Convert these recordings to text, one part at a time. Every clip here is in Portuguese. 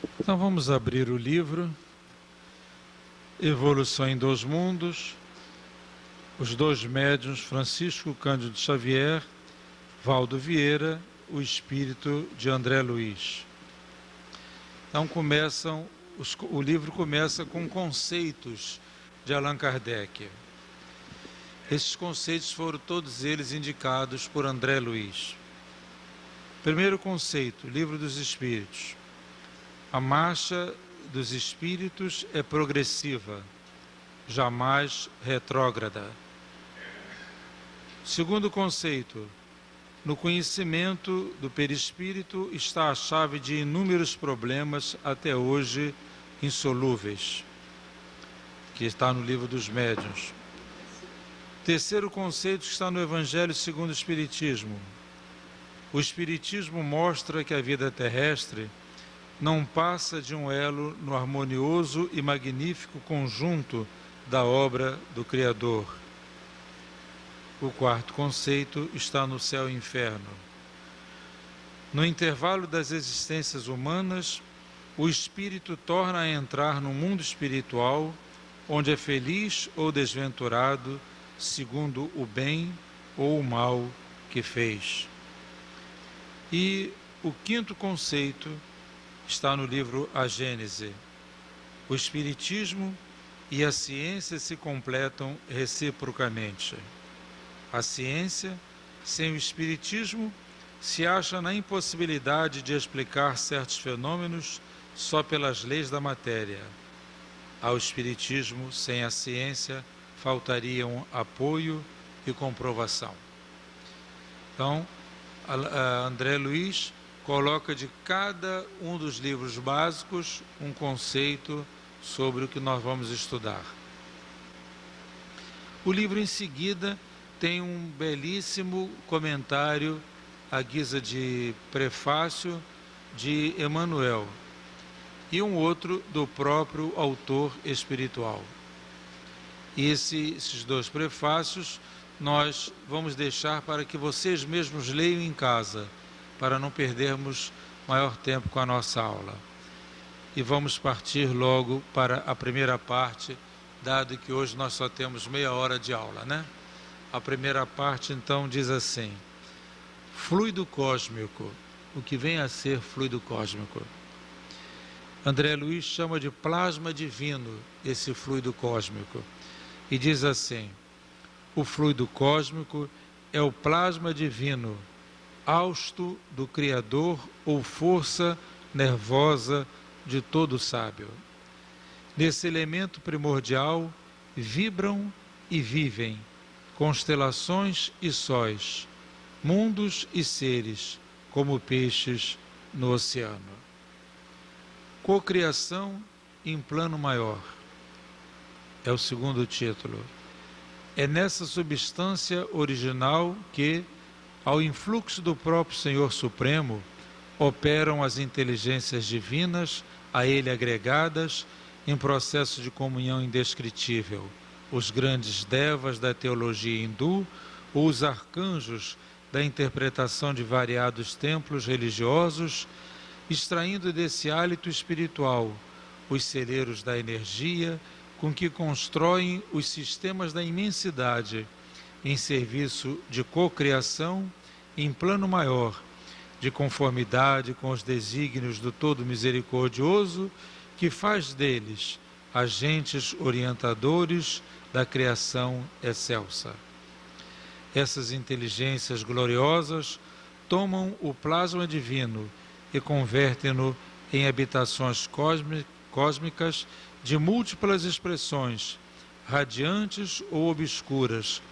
Então vamos abrir o livro Evolução em Dois Mundos, os dois médiuns Francisco Cândido Xavier, Valdo Vieira, o espírito de André Luiz. Então o livro começa com conceitos de Allan Kardec. Esses conceitos foram todos eles indicados por André Luiz. Primeiro conceito, Livro dos Espíritos. A marcha dos espíritos é progressiva, jamais retrógrada. Segundo conceito, no conhecimento do perispírito está a chave de inúmeros problemas até hoje insolúveis, que está no Livro dos Médiuns. Terceiro conceito está no Evangelho segundo o Espiritismo. O Espiritismo mostra que a vida terrestre não passa de um elo no harmonioso e magnífico conjunto da obra do Criador. O quarto conceito está no céu e inferno. No intervalo das existências humanas, o espírito torna a entrar no mundo espiritual, onde é feliz ou desventurado, segundo o bem ou o mal que fez. E o quinto conceito está no livro A Gênese. O Espiritismo e a ciência se completam reciprocamente. A ciência, sem o Espiritismo, se acha na impossibilidade de explicar certos fenômenos só pelas leis da matéria. Ao Espiritismo, sem a ciência, faltariam apoio e comprovação. Então, André Luiz coloca de cada um dos livros básicos um conceito sobre o que nós vamos estudar. O livro em seguida tem um belíssimo comentário à guisa de prefácio de Emmanuel e um outro do próprio autor espiritual. E esses dois prefácios nós vamos deixar para que vocês mesmos leiam em casa, para não perdermos maior tempo com a nossa aula. E vamos partir logo para a primeira parte, dado que hoje nós só temos meia hora de aula, né? A primeira parte, então, diz assim: fluido cósmico. O que vem a ser fluido cósmico? André Luiz chama de plasma divino esse fluido cósmico. E diz assim: o fluido cósmico é o plasma divino, hausto do Criador ou força nervosa de todo sábio. Nesse elemento primordial vibram e vivem constelações e sóis, mundos e seres, como peixes no oceano. Cocriação em plano maior. É o segundo título. É nessa substância original que, ao influxo do próprio Senhor Supremo, operam as inteligências divinas a ele agregadas em processo de comunhão indescritível, os grandes devas da teologia hindu ou os arcanjos da interpretação de variados templos religiosos, extraindo desse hálito espiritual os celeiros da energia com que constroem os sistemas da imensidade em serviço de cocriação em plano maior, de conformidade com os desígnios do Todo Misericordioso, que faz deles agentes orientadores da criação excelsa. Essas inteligências gloriosas tomam o plasma divino e convertem-no em habitações cósmicas de múltiplas expressões, radiantes ou obscuras,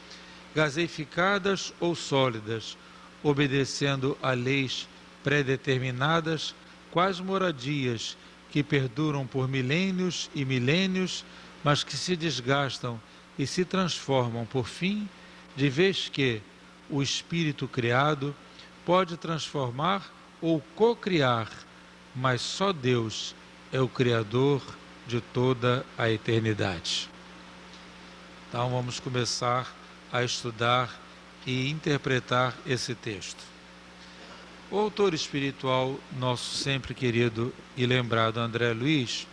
gaseificadas ou sólidas, obedecendo a leis predeterminadas, quais moradias que perduram por milênios e milênios, mas que se desgastam e se transformam por fim, de vez que o espírito criado pode transformar ou cocriar, mas só Deus é o Criador de toda a eternidade. Então vamos começar a estudar e interpretar esse texto. O autor espiritual, nosso sempre querido e lembrado André Luiz,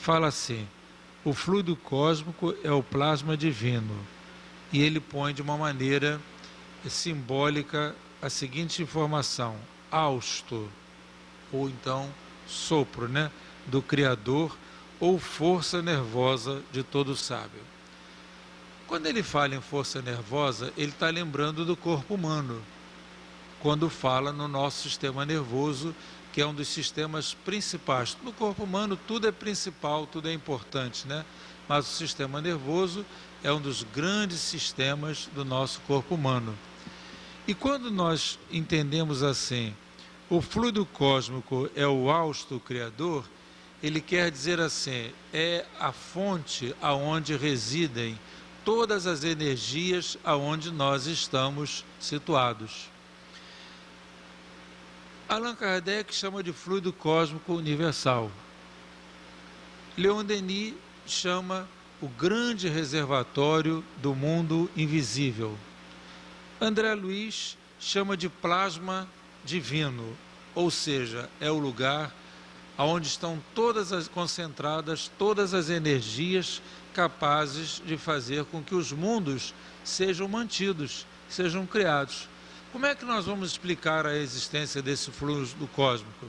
fala assim: o fluido cósmico é o plasma divino, e ele põe de uma maneira simbólica a seguinte informação: hausto, ou então sopro, do Criador, ou força nervosa de todo sábio. Quando ele fala em força nervosa, ele está lembrando do corpo humano, quando fala no nosso sistema nervoso, que é um dos sistemas principais. No corpo humano tudo é principal, tudo é importante, mas o sistema nervoso é um dos grandes sistemas do nosso corpo humano. E quando nós entendemos assim, o fluido cósmico é o hausto criador, ele quer dizer assim, é a fonte aonde residem todas as energias aonde nós estamos situados. Allan Kardec chama de fluido cósmico universal. Leon Denis chama o grande reservatório do mundo invisível. André Luiz chama de plasma divino, ou seja, é o lugar onde estão concentradas todas as energias capazes de fazer com que os mundos sejam mantidos, sejam criados. Como é que nós vamos explicar a existência desse fluido cósmico?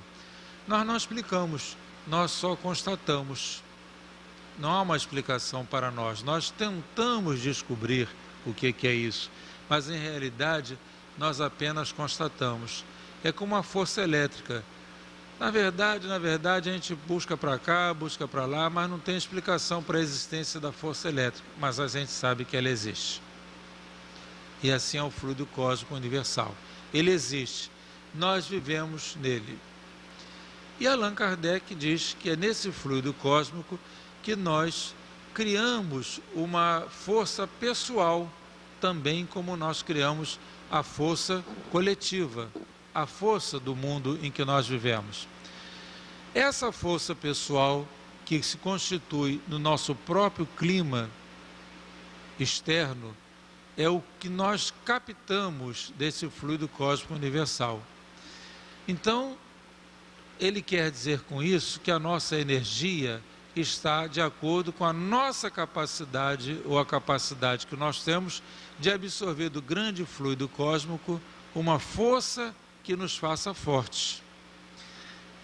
Nós não explicamos, nós só constatamos. Não há uma explicação para nós. Nós tentamos descobrir o que é isso, mas em realidade nós apenas constatamos. É como uma força elétrica. Na verdade, a gente busca para cá, busca para lá, mas não tem explicação para a existência da força elétrica, mas a gente sabe que ela existe. E assim é o fluido cósmico universal. Ele existe, nós vivemos nele. E Allan Kardec diz que é nesse fluido cósmico que nós criamos uma força pessoal, também como nós criamos a força coletiva, a força do mundo em que nós vivemos. Essa força pessoal que se constitui no nosso próprio clima externo é o que nós captamos desse fluido cósmico universal. Então, ele quer dizer com isso que a nossa energia está de acordo com a nossa capacidade, ou a capacidade que nós temos de absorver do grande fluido cósmico uma força que nos faça fortes.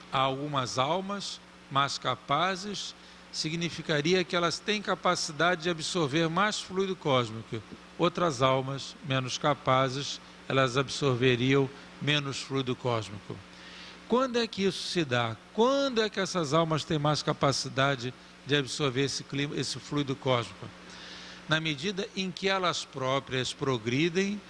Há algumas almas mais capazes, significaria que elas têm capacidade de absorver mais fluido cósmico. Outras almas menos capazes, elas absorveriam menos fluido cósmico. Quando é que isso se dá? Quando é que essas almas têm mais capacidade de absorver esse fluido cósmico? Na medida em que elas próprias progridem,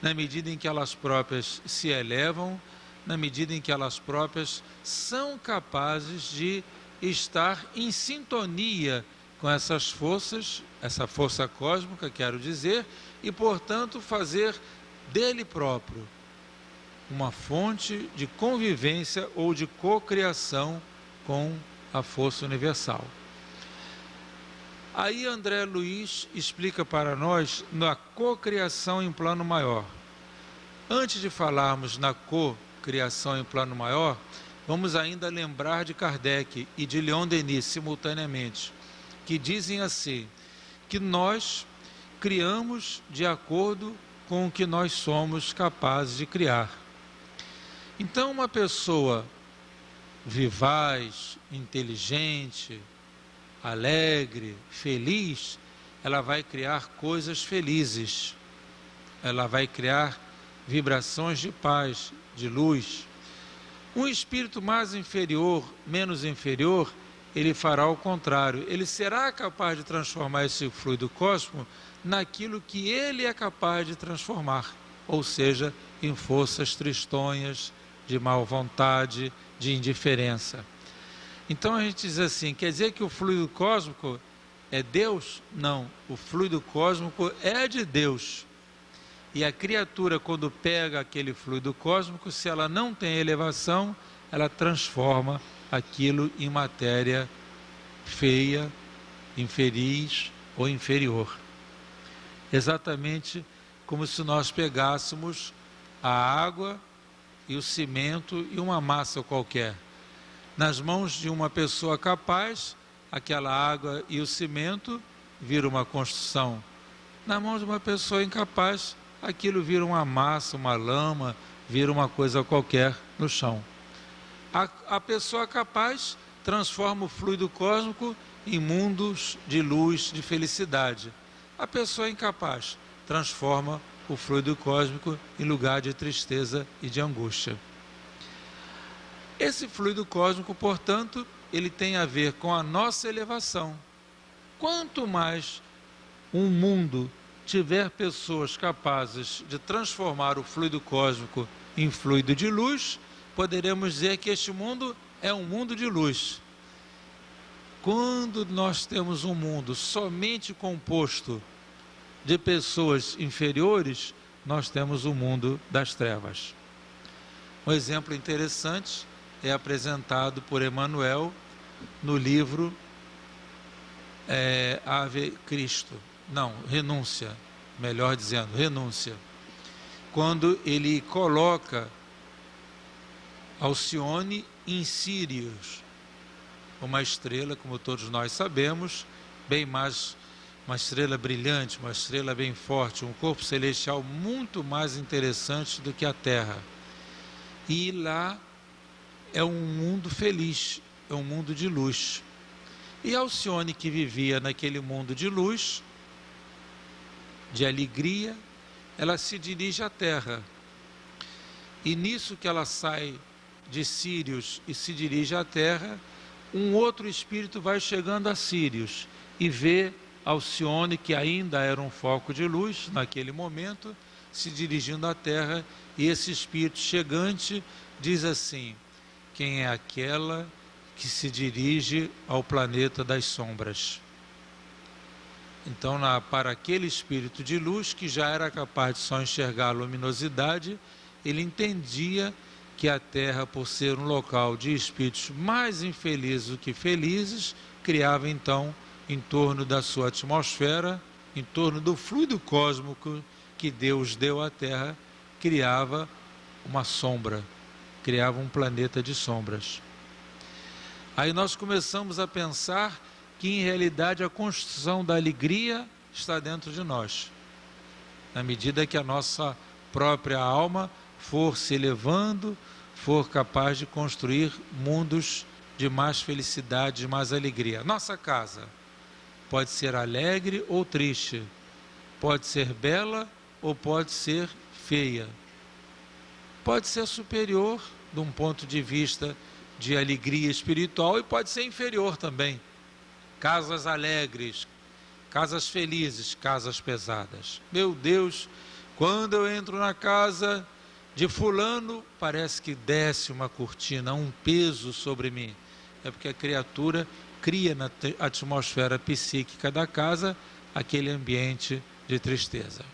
na medida em que elas próprias se elevam, na medida em que elas próprias são capazes de estar em sintonia com essas forças, essa força cósmica, quero dizer, e, portanto, fazer dele próprio uma fonte de convivência ou de cocriação com a força universal. Aí André Luiz explica para nós na cocriação em plano maior. Antes de falarmos na cocriação em plano maior, vamos ainda lembrar de Kardec e de Leon Denis simultaneamente, que dizem assim, que nós criamos de acordo com o que nós somos capazes de criar. Então, uma pessoa vivaz, inteligente, alegre, feliz, ela vai criar coisas felizes, ela vai criar vibrações de paz, de luz. Um espírito mais inferior, menos inferior, ele fará o contrário. Ele será capaz de transformar esse fluido cósmico naquilo que ele é capaz de transformar, ou seja, em forças tristonhas, de má vontade, de indiferença. Então a gente diz assim, quer dizer que o fluido cósmico é Deus? Não, o fluido cósmico é de Deus. E a criatura, quando pega aquele fluido cósmico, se ela não tem elevação, ela transforma aquilo em matéria feia, infeliz ou inferior. Exatamente como se nós pegássemos a água e o cimento e uma massa qualquer. Nas mãos de uma pessoa capaz, aquela água e o cimento vira uma construção. Na mão de uma pessoa incapaz, aquilo vira uma massa, uma lama, vira uma coisa qualquer no chão. A pessoa capaz transforma o fluido cósmico em mundos de luz, de felicidade. A pessoa incapaz transforma o fluido cósmico em lugar de tristeza e de angústia. Esse fluido cósmico, portanto, ele tem a ver com a nossa elevação. Quanto mais um mundo tiver pessoas capazes de transformar o fluido cósmico em fluido de luz, poderemos dizer que este mundo é um mundo de luz. Quando nós temos um mundo somente composto de pessoas inferiores, nós temos o mundo das trevas. Um exemplo interessante é apresentado por Emmanuel no livro Ave Cristo. Não, Renúncia, melhor dizendo, Renúncia. Quando ele coloca Alcione em Sírios, uma estrela, como todos nós sabemos, bem mais, uma estrela brilhante, uma estrela bem forte, um corpo celestial muito mais interessante do que a Terra. E lá é um mundo feliz, é um mundo de luz. E Alcione, que vivia naquele mundo de luz, de alegria, ela se dirige à Terra. E nisso que ela sai de Sírios e se dirige à Terra, um outro espírito vai chegando a Sírios e vê Alcione, que ainda era um foco de luz naquele momento, se dirigindo à Terra, e esse espírito chegante diz assim: quem é aquela que se dirige ao planeta das sombras? Então, para aquele espírito de luz, que já era capaz de só enxergar a luminosidade, ele entendia que a Terra, por ser um local de espíritos mais infelizes do que felizes, criava então, em torno da sua atmosfera, em torno do fluido cósmico que Deus deu à Terra, criava uma sombra, criava um planeta de sombras. Aí nós começamos a pensar que em realidade a construção da alegria está dentro de nós. Na medida que a nossa própria alma for se elevando, for capaz de construir mundos de mais felicidade, de mais alegria. Nossa casa pode ser alegre ou triste, pode ser bela ou pode ser feia, pode ser superior de um ponto de vista de alegria espiritual e pode ser inferior também. Casas alegres, casas felizes, casas pesadas. Meu Deus, quando eu entro na casa de fulano, parece que desce uma cortina, um peso sobre mim. É porque a criatura cria na atmosfera psíquica da casa aquele ambiente de tristeza.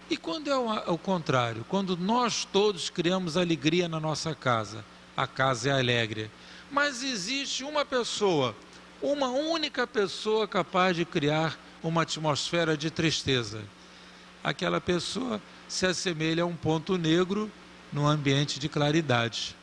E quando é o contrário, quando nós todos criamos alegria na nossa casa, a casa é alegre, mas existe uma pessoa, uma única pessoa capaz de criar uma atmosfera de tristeza. Aquela pessoa se assemelha a um ponto negro num ambiente de claridade.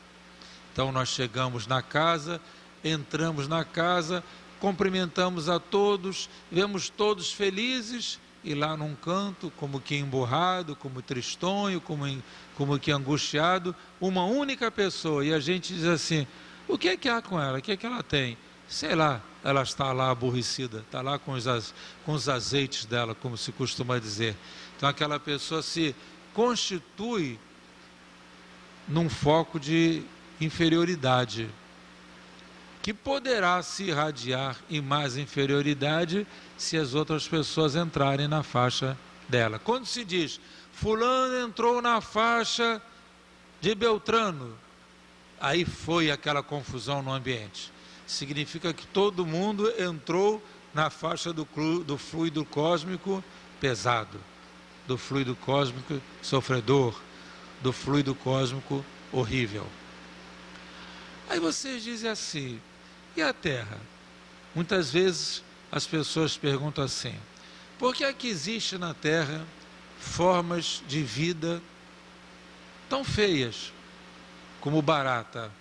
Então nós chegamos na casa, entramos na casa, cumprimentamos a todos, vemos todos felizes, e lá num canto, como que emburrado, como tristonho, como que angustiado, uma única pessoa, e a gente diz assim: o que é que há com ela? O que é que ela tem? Sei lá, ela está lá aborrecida, está lá com os azeites dela, como se costuma dizer. Então aquela pessoa se constitui num foco de inferioridade, que poderá se irradiar em mais inferioridade se as outras pessoas entrarem na faixa dela. Quando se diz, fulano entrou na faixa de Beltrano, aí foi aquela confusão no ambiente. Significa que todo mundo entrou na faixa do fluido cósmico pesado, do fluido cósmico sofredor, do fluido cósmico horrível. Aí vocês dizem assim, e a Terra? Muitas vezes as pessoas perguntam assim, por que é que existe na Terra formas de vida tão feias como barata.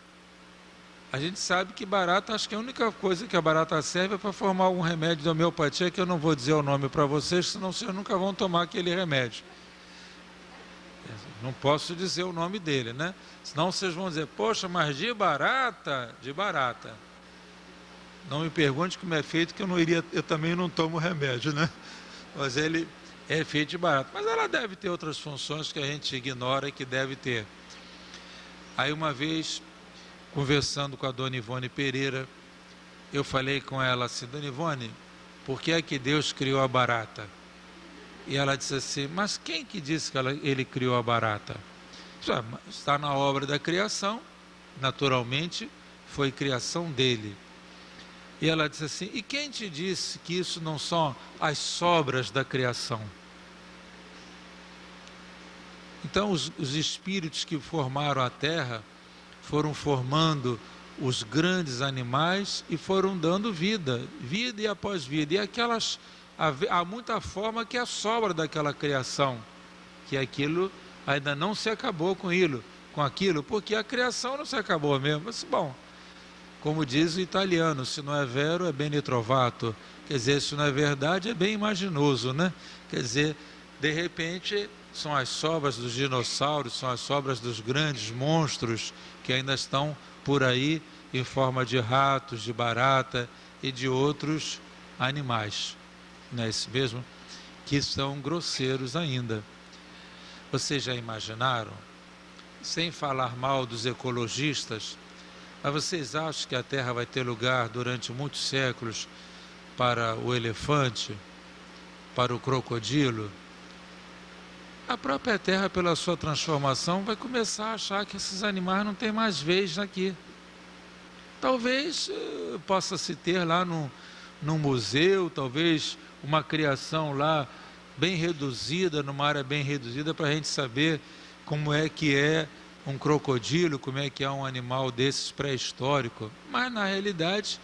A gente sabe que barata, acho que a única coisa que a barata serve é para formar algum remédio de homeopatia, que eu não vou dizer o nome para vocês, senão vocês nunca vão tomar aquele remédio. Não posso dizer o nome dele, né? Senão vocês vão dizer, poxa, mas de barata, de barata. Não me pergunte como é feito, que eu também não tomo remédio, né? Mas ele é feito de barata. Mas ela deve ter outras funções que a gente ignora e que deve ter. Aí uma vez, conversando com a dona Ivone Pereira, eu falei com ela assim, dona Ivone, por que é que Deus criou a barata? E ela disse assim, mas quem que disse que ele criou a barata? Está na obra da criação, naturalmente, foi criação dele. E ela disse assim, e quem te disse que isso não são as sobras da criação? Então os espíritos que formaram a terra foram formando os grandes animais e foram dando vida, vida e após vida. E aquelas, há muita forma que é a sobra daquela criação, que aquilo ainda não se acabou com aquilo, porque a criação não se acabou mesmo. Mas, bom, como diz o italiano, se não é vero é bene trovato, quer dizer, se não é verdade é bem imaginoso, né? Quer dizer, de repente são as sobras dos dinossauros, são as sobras dos grandes monstros que ainda estão por aí em forma de ratos, de barata e de outros animais, não é isso mesmo? Que são grosseiros ainda. Vocês já imaginaram, sem falar mal dos ecologistas, mas vocês acham que a Terra vai ter lugar durante muitos séculos para o elefante, para o crocodilo? A própria Terra, pela sua transformação, vai começar a achar que esses animais não têm mais vez aqui. Talvez possa se ter lá num museu, talvez uma criação lá bem reduzida, numa área bem reduzida, para a gente saber como é que é um crocodilo, como é que é um animal desses pré-histórico. Mas na realidade,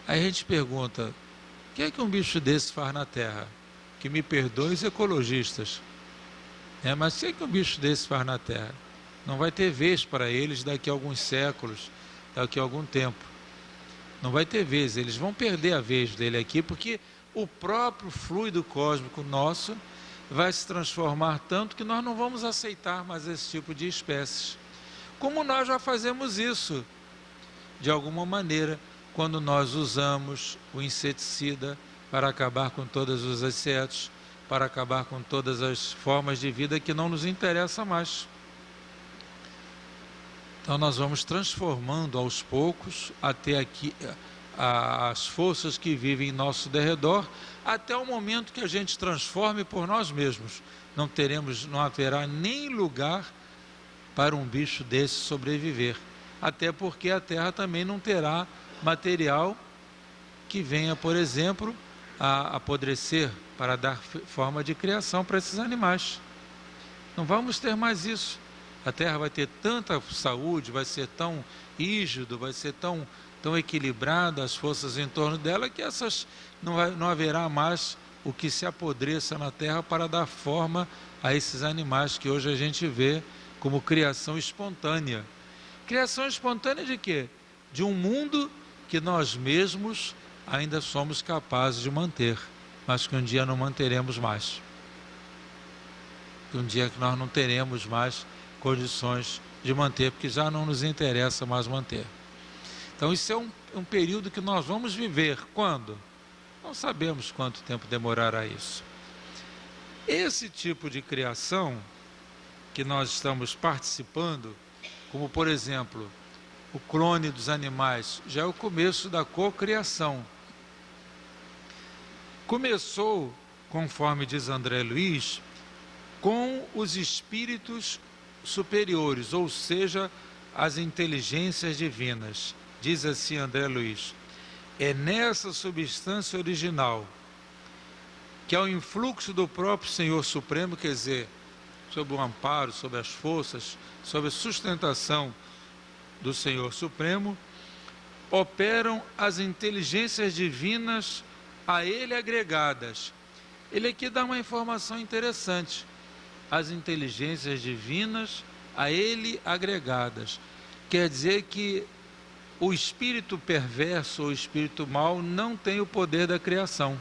a gente pergunta, o que é que um bicho desse faz na Terra? Que me perdoem os ecologistas, mas o que é que um bicho desse faz na Terra? Não vai ter vez para eles daqui a alguns séculos, daqui a algum tempo. Não vai ter vez, eles vão perder a vez dele aqui, porque o próprio fluido cósmico nosso vai se transformar tanto que nós não vamos aceitar mais esse tipo de espécies. Como nós já fazemos isso, de alguma maneira, quando nós usamos o inseticida para acabar com todos os insetos, para acabar com todas as formas de vida que não nos interessa mais. Então nós vamos transformando aos poucos até aqui as forças que vivem em nosso derredor, até o momento que a gente transforme por nós mesmos. Não haverá nem lugar para um bicho desse sobreviver, até porque a Terra também não terá material que venha, por exemplo, a apodrecer para dar forma de criação para esses animais. Não vamos ter mais isso. A Terra vai ter tanta saúde, vai ser tão rígido, vai ser tão equilibrada as forças em torno dela, que não haverá mais o que se apodreça na Terra para dar forma a esses animais que hoje a gente vê como criação espontânea. Criação espontânea de quê? De um mundo que nós mesmos ainda somos capazes de manter, mas que um dia não manteremos mais. Um dia que nós não teremos mais condições de manter, porque já não nos interessa mais manter. Então isso é um período que nós vamos viver. Quando? Não sabemos quanto tempo demorará isso. Esse tipo de criação que nós estamos participando, como por exemplo, o clone dos animais, já é o começo da cocriação. Começou, conforme diz André Luiz, com os espíritos superiores, ou seja, as inteligências divinas. Diz assim André Luiz, é nessa substância original, que é o influxo do próprio Senhor Supremo, quer dizer, sob o amparo, sob as forças, sob a sustentação do Senhor Supremo, operam as inteligências divinas a ele agregadas. Ele aqui dá uma informação interessante. as inteligências divinas a ele agregadas. Quer dizer que o espírito perverso ou o espírito mau não tem o poder da criação.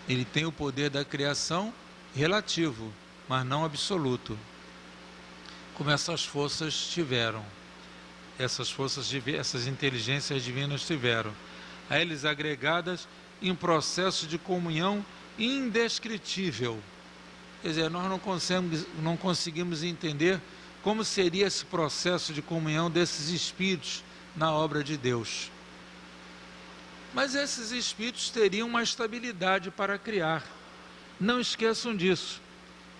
Ele tem o poder da criação relativo, mas não absoluto, como essas forças tiveram, essas inteligências divinas tiveram, a eles agregadas em processo de comunhão indescritível. Quer dizer, nós não conseguimos entender como seria esse processo de comunhão desses espíritos na obra de Deus. Mas esses espíritos teriam uma estabilidade para criar. Não esqueçam disso.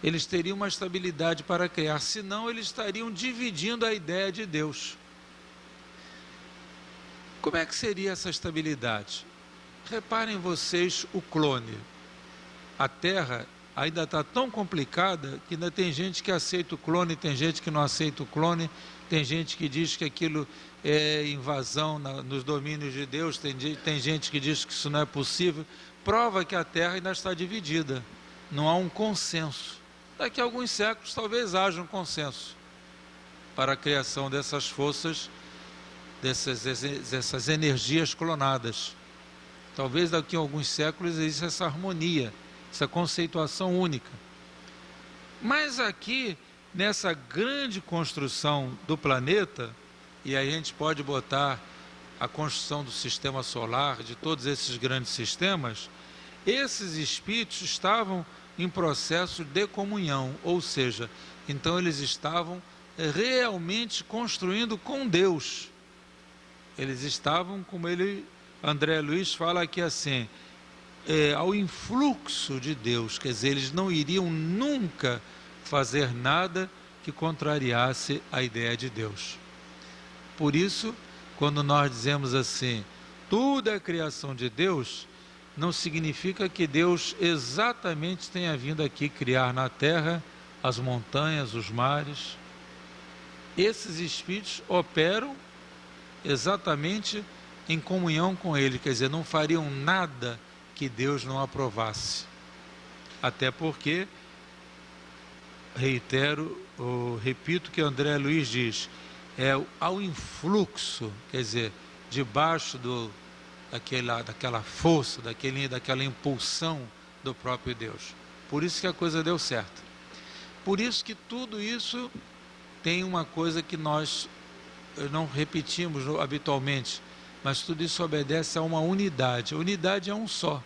Eles teriam uma estabilidade para criar, senão eles estariam dividindo a ideia de Deus. Como é que seria essa estabilidade? Reparem vocês o clone. A Terra ainda está tão complicada que ainda tem gente que aceita o clone, tem gente que não aceita o clone, tem gente que diz que aquilo é invasão nos domínios de Deus, tem gente que diz que isso não é possível. Prova que a Terra ainda está dividida, não há um consenso. Daqui a alguns séculos talvez haja um consenso para a criação dessas forças, dessas energias clonadas. Talvez daqui a alguns séculos exista essa harmonia, essa conceituação única. Mas aqui, nessa grande construção do planeta, e aí a gente pode botar a construção do sistema solar, de todos esses grandes sistemas, esses espíritos estavam em processo de comunhão, ou seja, então eles estavam realmente construindo com Deus. Eles estavam, como André Luiz fala aqui assim, ao influxo de Deus, quer dizer, eles não iriam nunca fazer nada que contrariasse a ideia de Deus. Por isso, quando nós dizemos assim, tudo é criação de Deus, não significa que Deus exatamente tenha vindo aqui criar na terra as montanhas, os mares. Esses espíritos operam exatamente em comunhão com Ele, quer dizer, não fariam nada que Deus não aprovasse. Até porque, repito que André Luiz diz, ao influxo, quer dizer, debaixo daquela força, daquela impulsão do próprio Deus. Por isso que a coisa deu certo. Por isso que tudo isso tem uma coisa que nós não repetimos habitualmente, mas tudo isso obedece a uma unidade. A unidade é um só.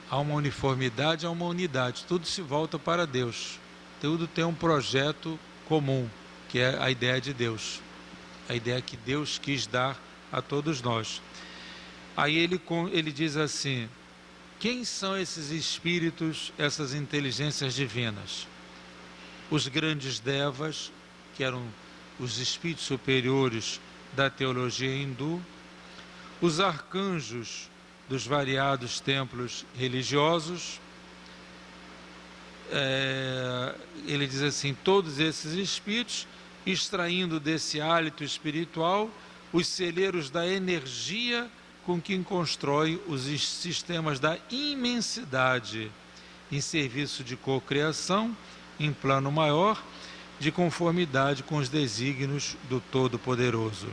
Há uma uniformidade, há uma unidade. Tudo se volta para Deus. Tudo tem um projeto comum, que é a ideia de Deus. A ideia que Deus quis dar a todos nós. Aí ele diz assim, quem são esses espíritos, essas inteligências divinas? Os grandes devas, que eram os espíritos superiores da teologia hindu, os arcanjos dos variados templos religiosos, ele diz assim, todos esses espíritos, extraindo desse hálito espiritual os celeiros da energia com que constrói os sistemas da imensidade em serviço de cocriação, em plano maior, de conformidade com os desígnios do Todo-Poderoso.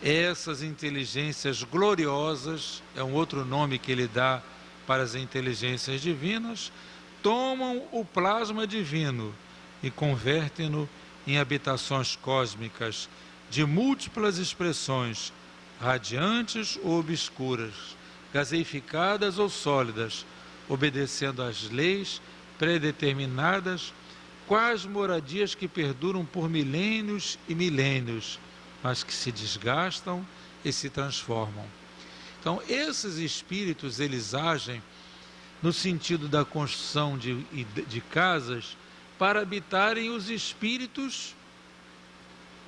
Essas inteligências gloriosas, é um outro nome que ele dá para as inteligências divinas, tomam o plasma divino e convertem-no em habitações cósmicas de múltiplas expressões, radiantes ou obscuras, gaseificadas ou sólidas, obedecendo às leis predeterminadas, quais moradias que perduram por milênios e milênios, mas que se desgastam e se transformam. Então, esses espíritos, eles agem no sentido da construção de casas para habitarem os espíritos,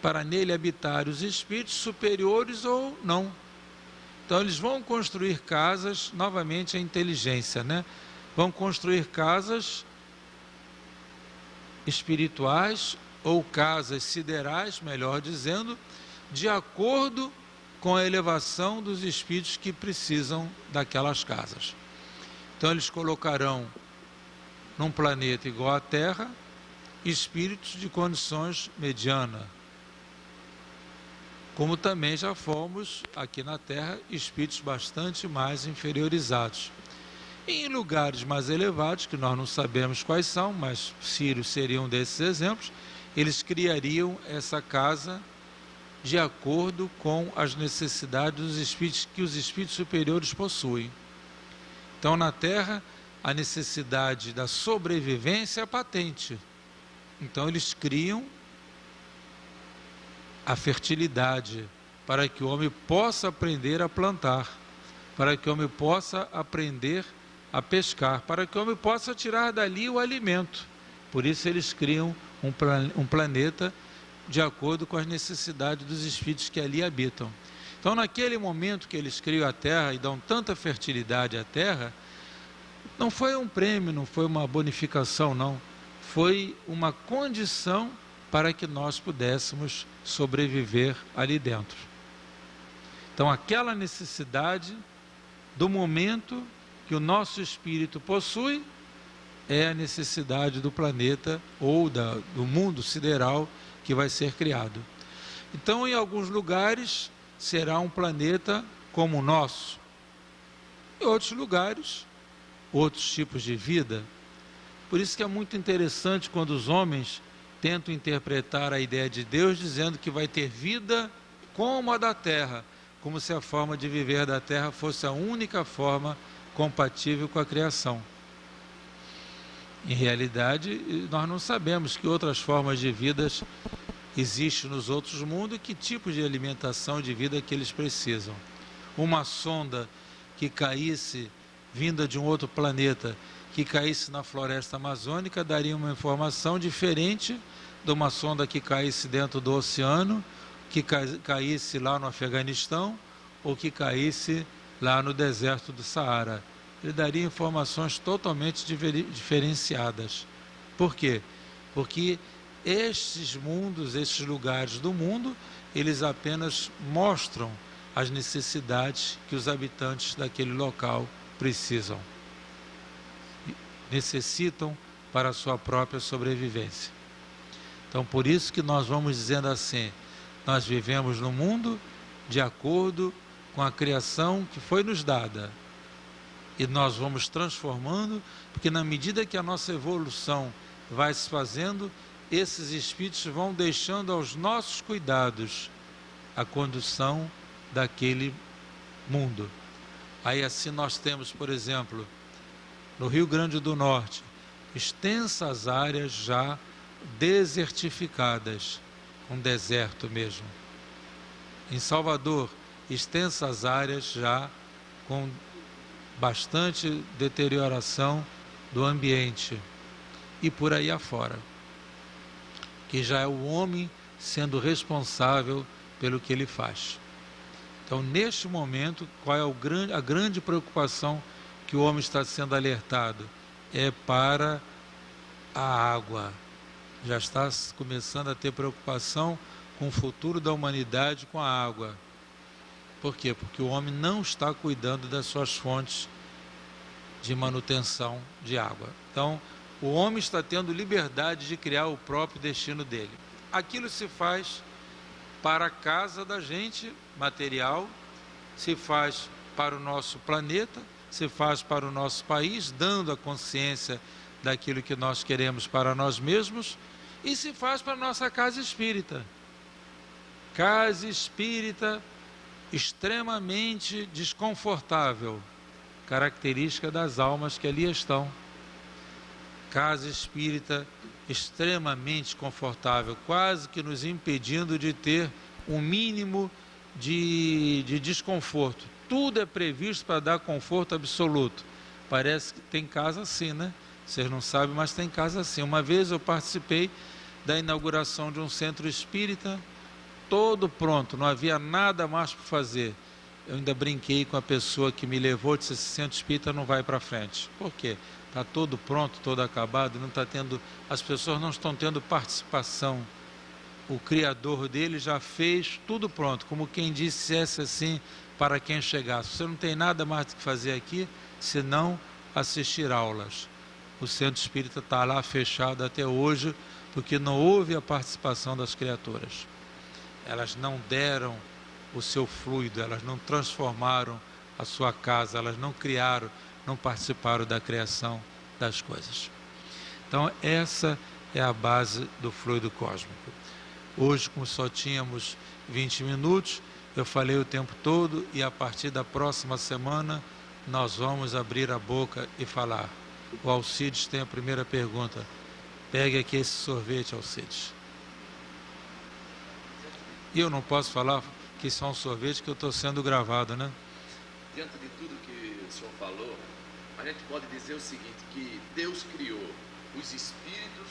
para nele habitarem os espíritos superiores ou não. Então, eles vão construir casas, novamente a inteligência, né? Vão construir casas espirituais ou casas siderais, melhor dizendo, de acordo com a elevação dos espíritos que precisam daquelas casas. Então eles colocarão num planeta igual à Terra, espíritos de condições mediana. Como também já fomos, aqui na Terra, espíritos bastante mais inferiorizados. Em lugares mais elevados, que nós não sabemos quais são, mas Sírios seriam desses exemplos, eles criariam essa casa de acordo com as necessidades dos espíritos que os espíritos superiores possuem. Então, na Terra, a necessidade da sobrevivência é patente. Então, eles criam a fertilidade para que o homem possa aprender a plantar, para que o homem possa aprender a pescar, para que o homem possa tirar dali o alimento. Por isso, eles criam um planeta de acordo com as necessidades dos espíritos que ali habitam. Então, naquele momento que eles criam a terra e dão tanta fertilidade à terra, não foi um prêmio, não foi uma bonificação, não. Foi uma condição para que nós pudéssemos sobreviver ali dentro. Então, aquela necessidade do momento que o nosso espírito possui é a necessidade do planeta ou do mundo sideral que vai ser criado. Então, em alguns lugares, será um planeta como o nosso. Em outros lugares, outros tipos de vida. Por isso que é muito interessante quando os homens tentam interpretar a ideia de Deus dizendo que vai ter vida como a da Terra, como se a forma de viver da Terra fosse a única forma compatível com a criação. Em realidade, nós não sabemos que outras formas de vida existem nos outros mundos e que tipo de alimentação de vida que eles precisam. Uma sonda que caísse, vinda de um outro planeta, que caísse na floresta amazônica, daria uma informação diferente de uma sonda que caísse dentro do oceano, que caísse lá no Afeganistão ou que caísse lá no deserto do Saara. Ele daria informações totalmente diferenciadas. Por quê? Porque estes mundos, estes lugares do mundo, eles apenas mostram as necessidades que os habitantes daquele local precisam, necessitam para a sua própria sobrevivência. Então, por isso que nós vamos dizendo assim, nós vivemos no mundo de acordo com a criação que foi nos dada. E nós vamos transformando, porque na medida que a nossa evolução vai se fazendo, esses espíritos vão deixando aos nossos cuidados a condução daquele mundo. Aí assim nós temos, por exemplo, no Rio Grande do Norte, extensas áreas já desertificadas, um deserto mesmo. Em Salvador, extensas áreas já com bastante deterioração do ambiente e por aí afora, que já é o homem sendo responsável pelo que ele faz. Então, neste momento, qual é a grande preocupação que o homem está sendo alertado? É para a água. Já está começando a ter preocupação com o futuro da humanidade com a água. Por quê? Porque o homem não está cuidando das suas fontes de manutenção de água. Então, o homem está tendo liberdade de criar o próprio destino dele. Aquilo se faz para a casa da gente, material, se faz para o nosso planeta, se faz para o nosso país, dando a consciência daquilo que nós queremos para nós mesmos, e se faz para a nossa casa espírita. Casa espírita extremamente desconfortável, característica das almas que ali estão. Casa espírita extremamente confortável, quase que nos impedindo de ter um mínimo de desconforto. Tudo é previsto para dar conforto absoluto. Parece que tem casa assim, né? Vocês não sabem, mas tem casa assim. Uma vez eu participei da inauguração de um centro espírita, todo pronto, não havia nada mais para fazer. Eu ainda brinquei com a pessoa que me levou, disse: esse centro espírita não vai para frente. Por quê? Está todo pronto, todo acabado, não está tendo, as pessoas não estão tendo participação. O criador dele já fez tudo pronto, como quem dissesse assim para quem chegasse: você não tem nada mais que fazer aqui, senão assistir aulas. o centro espírita está lá fechado até hoje, porque não houve a participação das criaturas. Elas não deram o seu fluido, elas não transformaram a sua casa, elas não criaram, não participaram da criação das coisas. Então, essa é a base do fluido cósmico. Hoje, como só tínhamos 20 minutos, eu falei o tempo todo e a partir da próxima semana nós vamos abrir a boca e falar. O Alcides tem a primeira pergunta. Pegue aqui esse sorvete, Alcides. E eu não posso falar que isso é um sorvete, que eu estou sendo gravado, né? Diante de tudo que o senhor falou, a gente pode dizer o seguinte, que Deus criou os espíritos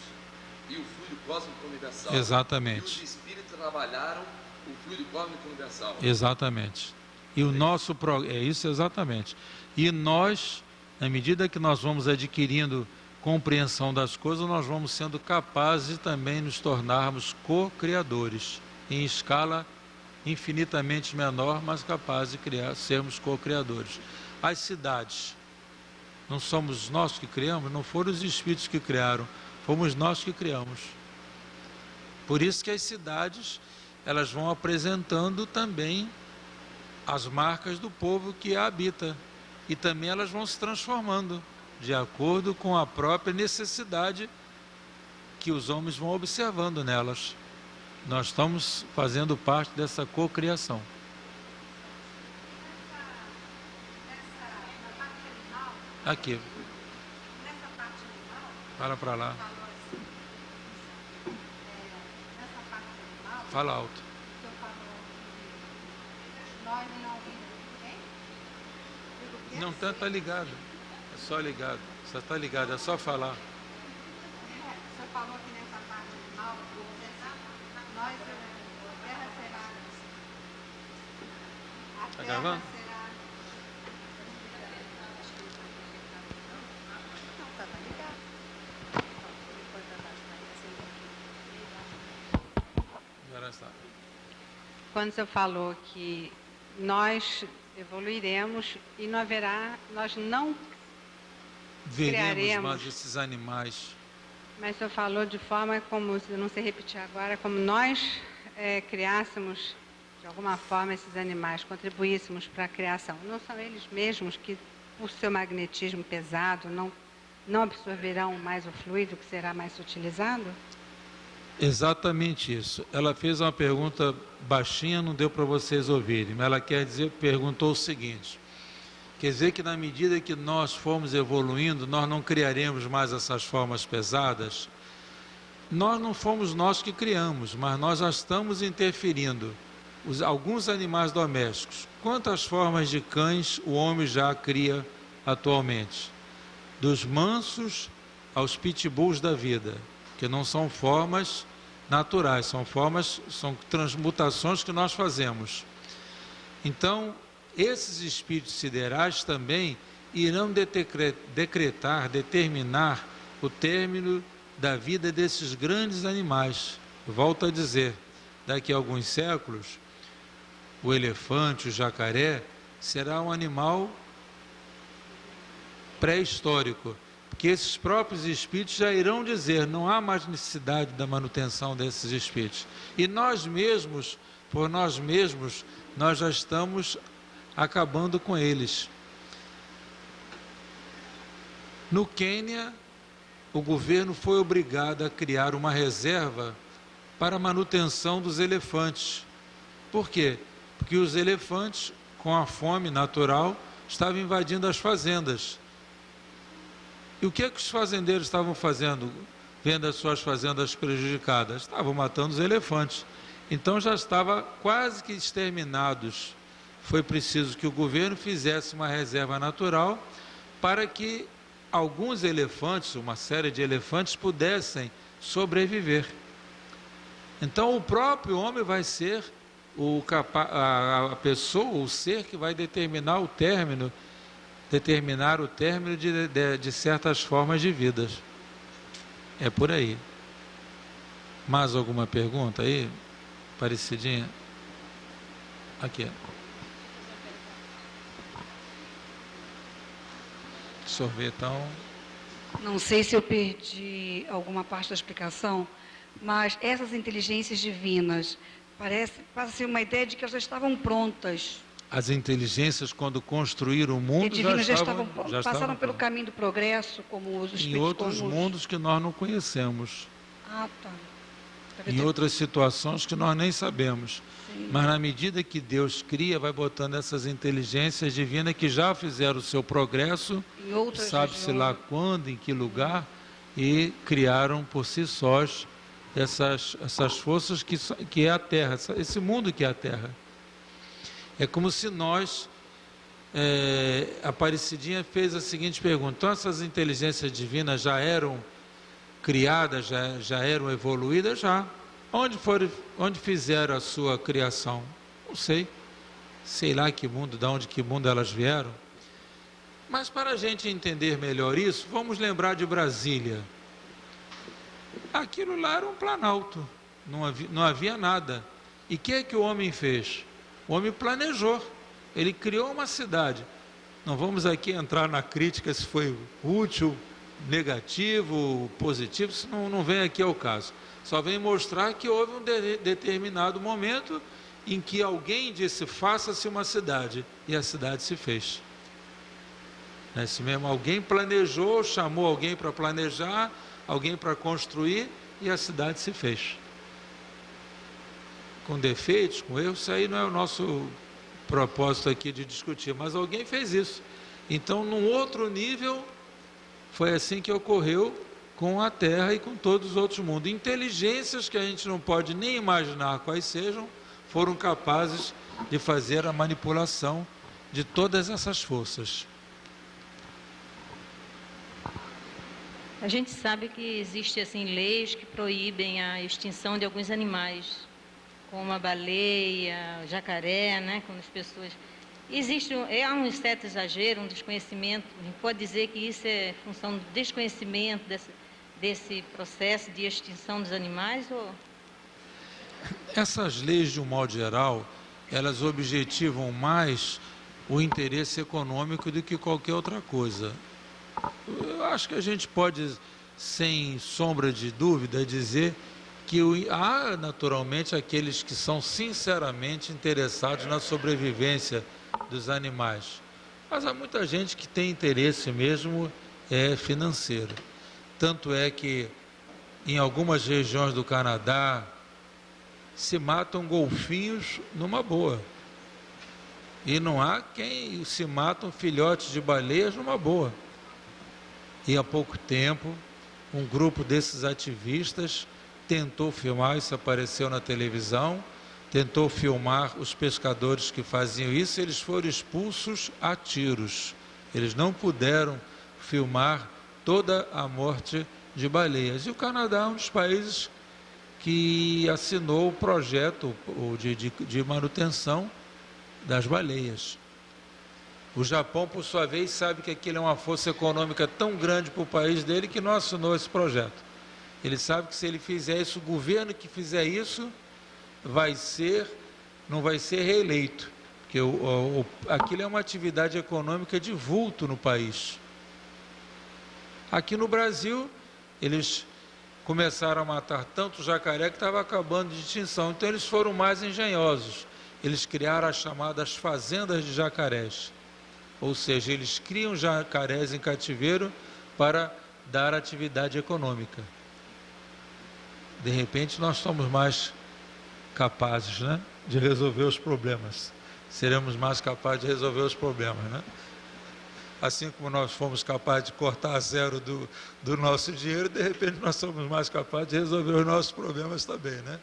e o fluido cósmico universal. Exatamente. E os espíritos trabalharam o fluido cósmico universal. Exatamente. E o nosso é isso exatamente. E nós, na medida que nós vamos adquirindo compreensão das coisas, nós vamos sendo capazes de também nos tornarmos co-criadores, em escala infinitamente menor, mas capazes de criar, sermos co-criadores. As cidades, não somos nós que criamos, não foram os espíritos que criaram, fomos nós que criamos. Por isso que as cidades, elas vão apresentando também as marcas do povo que a habita, e também elas vão se transformando de acordo com a própria necessidade que os homens vão observando nelas. Nós estamos fazendo parte dessa cocriação. Aqui. Fala para lá. Fala alto. Não, está ligado. É só ligado. Só está ligado, é só falar. Você falou que nessa parte animal, nós, a terra será. Está gravando? Não, está ligado. Já está. Quando você falou que nós evoluiremos e não haverá, nós não veremos criaremos mais esses animais. Mas você falou de forma como, se eu não sei repetir agora, como nós criássemos de alguma forma esses animais, contribuíssemos para a criação. Não são eles mesmos que, por seu magnetismo pesado, não absorverão mais o fluido que será mais utilizado? Exatamente isso. Ela fez uma pergunta baixinha, não deu para vocês ouvirem, mas ela perguntou o seguinte: quer dizer que na medida que nós formos evoluindo, nós não criaremos mais essas formas pesadas? Nós não fomos nós que criamos, mas nós já estamos interferindo. Alguns animais domésticos, quantas formas de cães o homem já cria atualmente? Dos mansos aos pitbulls da vida, que não são formas naturais, são transmutações que nós fazemos. Então, esses espíritos siderais também irão determinar o término da vida desses grandes animais. Volto a dizer, daqui a alguns séculos, o elefante, o jacaré, será um animal pré-histórico, porque esses próprios espíritos já irão dizer, não há mais necessidade da manutenção desses espíritos. E nós mesmos, por nós mesmos, nós já estamos acabando com eles. No Quênia, o governo foi obrigado a criar uma reserva para a manutenção dos elefantes. Por quê? Porque os elefantes, com a fome natural, estavam invadindo as fazendas. E o que os fazendeiros estavam fazendo, vendo as suas fazendas prejudicadas? Estavam matando os elefantes. Então já estava quase que exterminados. Foi preciso que o governo fizesse uma reserva natural para que alguns elefantes, uma série de elefantes, pudessem sobreviver. Então o próprio homem vai ser a pessoa, o ser que vai determinar o término de certas formas de vida. É por aí. Mais alguma pergunta aí? Parecidinha? Aqui. Sorvetão. Não sei se eu perdi alguma parte da explicação, mas essas inteligências divinas, passa ser uma ideia de que elas já estavam prontas. As inteligências, quando construíram o mundo, passaram pelo caminho do progresso, como os espíritos. Em outros mundos que nós não conhecemos. Ah, tá. Em outras situações que nós nem sabemos. Sim. Mas na medida que Deus cria, vai botando essas inteligências divinas que já fizeram o seu progresso, sabe-se lá quando, em que lugar, e criaram por si sós essas forças que é a Terra, esse mundo que é a Terra. É como se nós, a Aparecidinha fez a seguinte pergunta: então essas inteligências divinas já eram criadas, já eram evoluídas? Já. Onde fizeram a sua criação? Não sei lá que mundo, de onde que mundo elas vieram. Mas para a gente entender melhor isso, vamos lembrar de Brasília. Aquilo lá era um planalto, não havia nada. E o que é que o homem fez? O homem planejou, ele criou uma cidade. Não vamos aqui entrar na crítica se foi útil, negativo, positivo, isso não vem aqui ao caso. Só vem mostrar que houve um determinado momento em que alguém disse: faça-se uma cidade, e a cidade se fez. Nesse mesmo, alguém planejou, chamou alguém para planejar, alguém para construir, e a cidade se fez. Com defeitos, com erros, isso aí não é o nosso propósito aqui de discutir, mas alguém fez isso. Então, num outro nível, foi assim que ocorreu com a Terra e com todos os outros mundos. Inteligências que a gente não pode nem imaginar quais sejam, foram capazes de fazer a manipulação de todas essas forças. A gente sabe que existem assim, leis que proíbem a extinção de alguns animais, como a baleia, jacaré, né? Quando as pessoas... há um certo exagero, um desconhecimento. A gente pode dizer que isso é função do desconhecimento desse processo de extinção dos animais? Ou... Essas leis, de um modo geral, elas objetivam mais o interesse econômico do que qualquer outra coisa. Eu acho que a gente pode, sem sombra de dúvida, dizer que há naturalmente aqueles que são sinceramente interessados na sobrevivência dos animais, mas há muita gente que tem interesse mesmo financeiro. Tanto é que em algumas regiões do Canadá se matam golfinhos numa boa, e não há quem se matam filhotes de baleias numa boa. E há pouco tempo um grupo desses ativistas tentou filmar, isso apareceu na televisão, tentou filmar os pescadores que faziam isso, eles foram expulsos a tiros. Eles não puderam filmar toda a morte de baleias. E o Canadá é um dos países que assinou o projeto de manutenção das baleias. O Japão, por sua vez, sabe que aquilo é uma força econômica tão grande para o país dele que não assinou esse projeto. Ele sabe que se ele fizer isso, o governo que fizer isso não vai ser reeleito, porque aquilo é uma atividade econômica de vulto no país. Aqui no Brasil, eles começaram a matar tanto jacaré que estava acabando de extinção, então eles foram mais engenhosos. Eles criaram as chamadas fazendas de jacarés, ou seja, eles criam jacarés em cativeiro para dar atividade econômica. De repente, nós somos mais capazes, né, de resolver os problemas. Seremos mais capazes de resolver os problemas, né? Assim como nós fomos capazes de cortar a zero do nosso dinheiro, de repente nós somos mais capazes de resolver os nossos problemas também, né?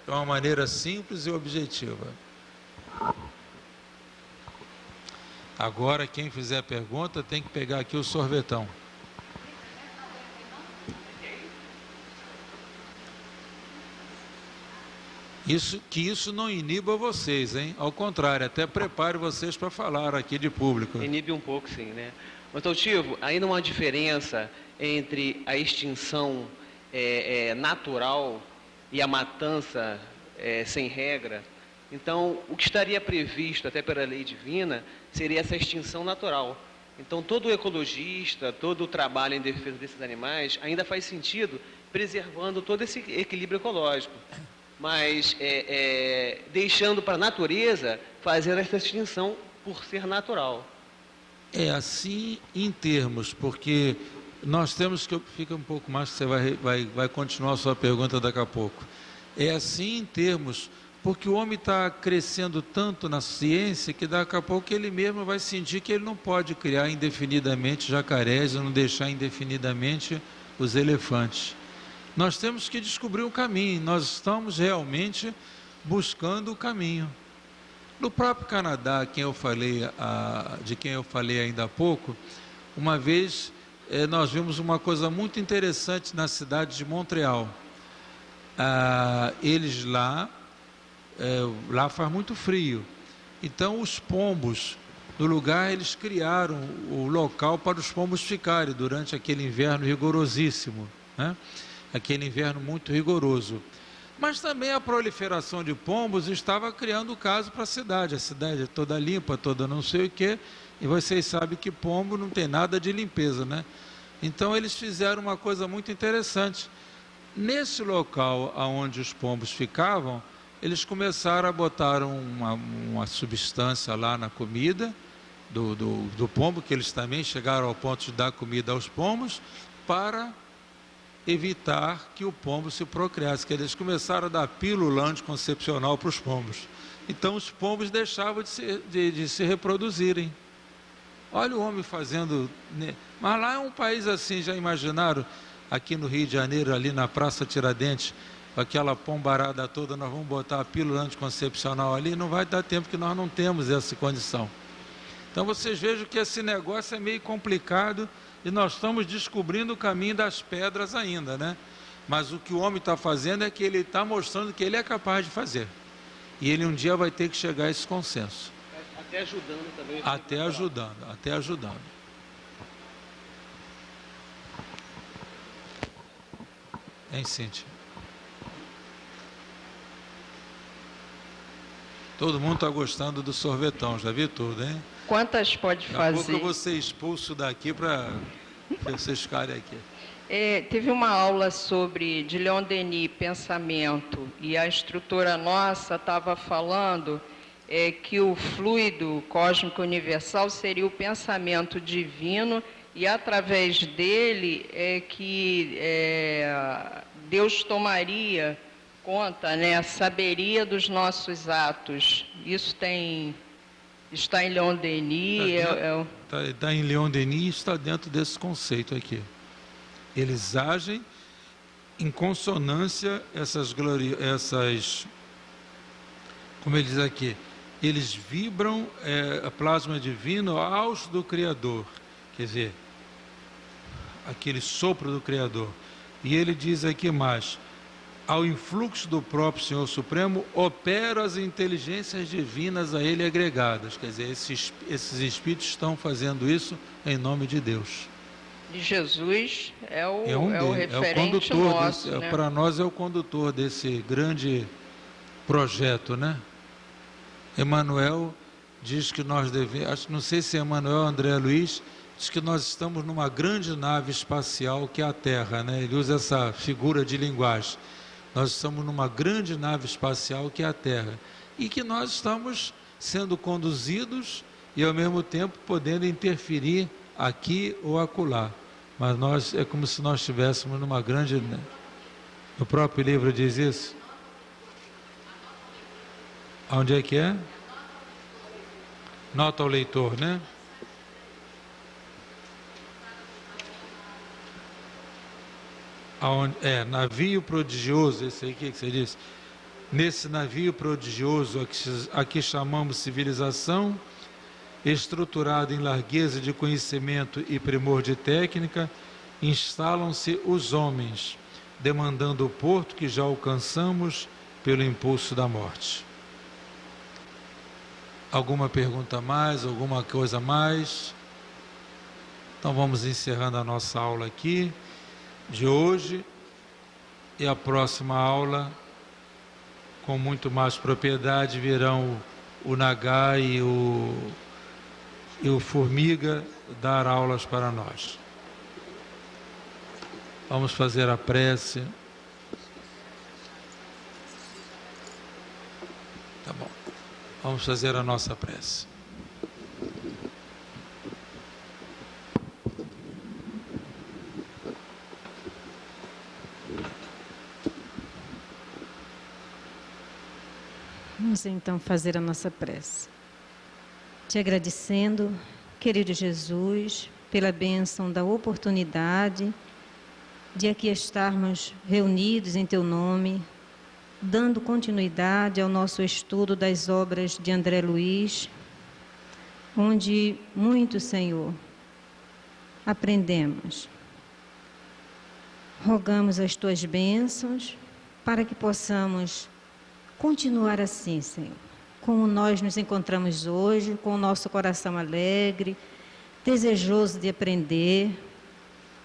De uma maneira simples e objetiva. Agora, quem fizer pergunta tem que pegar aqui o sorvetão. Isso não iniba vocês, hein? Ao contrário, até prepare vocês para falar aqui de público. Inibe um pouco, sim, né? Mas, Altivo, aí não há diferença entre a extinção natural e a matança sem regra. Então, o que estaria previsto até pela lei divina seria essa extinção natural. Então, todo ecologista, todo o trabalho em defesa desses animais ainda faz sentido, preservando todo esse equilíbrio ecológico, mas deixando para a natureza fazer essa extinção por ser natural. É assim em termos, porque nós temos que... Fica um pouco mais, que você vai continuar a sua pergunta daqui a pouco. É assim em termos, porque o homem está crescendo tanto na ciência que daqui a pouco ele mesmo vai sentir que ele não pode criar indefinidamente jacarés e não deixar indefinidamente os elefantes. Nós temos que descobrir o caminho, nós estamos realmente buscando o caminho. No próprio Canadá, de quem eu falei ainda há pouco, uma vez nós vimos uma coisa muito interessante na cidade de Montreal. Eles lá faz muito frio, então os pombos no lugar, eles criaram o local para os pombos ficarem durante aquele inverno rigorosíssimo, né? Aquele inverno muito rigoroso. Mas também a proliferação de pombos estava criando caso para a cidade é toda limpa, toda não sei o quê, e vocês sabem que pombo não tem nada de limpeza, né? Então eles fizeram uma coisa muito interessante. Nesse local onde os pombos ficavam, eles começaram a botar uma substância lá na comida do pombo, que eles também chegaram ao ponto de dar comida aos pombos, para evitar que o pombo se procriasse, que eles começaram a dar pílula anticoncepcional para os pombos. Então os pombos deixavam de se reproduzirem. Olha o homem fazendo... Mas lá é um país assim, já imaginaram? Aqui no Rio de Janeiro, ali na Praça Tiradentes, aquela pombarada toda, nós vamos botar a pílula anticoncepcional ali, não vai dar tempo, que nós não temos essa condição. Então vocês vejam que esse negócio é meio complicado e nós estamos descobrindo o caminho das pedras ainda, né? Mas o que o homem está fazendo é que ele está mostrando que ele é capaz de fazer. E ele um dia vai ter que chegar a esse consenso. Até ajudando também. Até ajudando. Hein, Cíntia? Todo mundo está gostando do sorvetão, já vi tudo, hein? Quantas pode fazer? Daqui a pouco eu vou ser expulso daqui para vocês ficarem aqui. Teve uma aula de Leon Denis, pensamento, e a instrutora nossa estava falando que o fluido cósmico universal seria o pensamento divino, e através dele que Deus tomaria conta, né, saberia dos nossos atos. Isso está em Leon Denis. Está em Leon Denis e está dentro desse conceito aqui. Eles agem em consonância, como ele diz aqui, eles vibram a plasma divino aos do Criador, quer dizer, aquele sopro do Criador. E ele diz aqui mais: ao influxo do próprio Senhor Supremo, operam as inteligências divinas a ele agregadas. Quer dizer, esses espíritos estão fazendo isso em nome de Deus. De Jesus é o referente, é o condutor nosso, né? Para nós é o condutor desse grande projeto, né? Emmanuel diz que nós devemos, não sei se é Emmanuel ou André Luiz, diz que nós estamos numa grande nave espacial que é a Terra, né? Ele usa essa figura de linguagem. Nós estamos numa grande nave espacial que é a Terra, e que nós estamos sendo conduzidos e ao mesmo tempo podendo interferir aqui ou acolá. Mas é como se nós estivéssemos numa grande... Né? O próprio livro diz isso. Onde é que é? Nota ao leitor, né? Navio prodigioso, esse aí que você disse. Nesse navio prodigioso a que chamamos civilização, estruturado em largueza de conhecimento e primor de técnica, instalam-se os homens, demandando o porto que já alcançamos pelo impulso da morte. Alguma pergunta mais? Alguma coisa mais? Então vamos encerrando a nossa aula aqui de hoje, e a próxima aula, com muito mais propriedade, virão o Nagá e o Formiga dar aulas para nós. Vamos fazer a prece. Tá bom. Vamos fazer a nossa prece. Vamos então fazer a nossa prece. Te agradecendo, querido Jesus, pela bênção da oportunidade de aqui estarmos reunidos em Teu nome, dando continuidade ao nosso estudo das obras de André Luiz, onde muito, Senhor, aprendemos. Rogamos as Tuas bênçãos para que possamos continuar assim, Senhor, como nós nos encontramos hoje, com o nosso coração alegre, desejoso de aprender,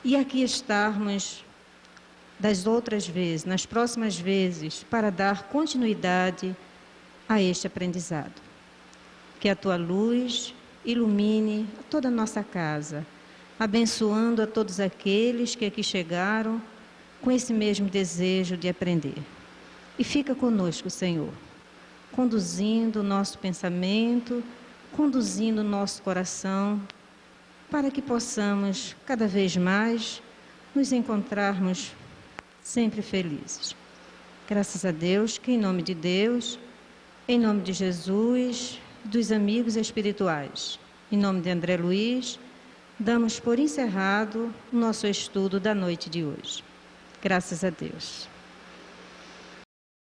e aqui estarmos das outras vezes, nas próximas vezes, para dar continuidade a este aprendizado. Que a Tua luz ilumine toda a nossa casa, abençoando a todos aqueles que aqui chegaram com esse mesmo desejo de aprender. E fica conosco, Senhor, conduzindo o nosso pensamento, conduzindo o nosso coração, para que possamos, cada vez mais, nos encontrarmos sempre felizes. Graças a Deus, que em nome de Deus, em nome de Jesus, dos amigos espirituais, em nome de André Luiz, damos por encerrado o nosso estudo da noite de hoje. Graças a Deus.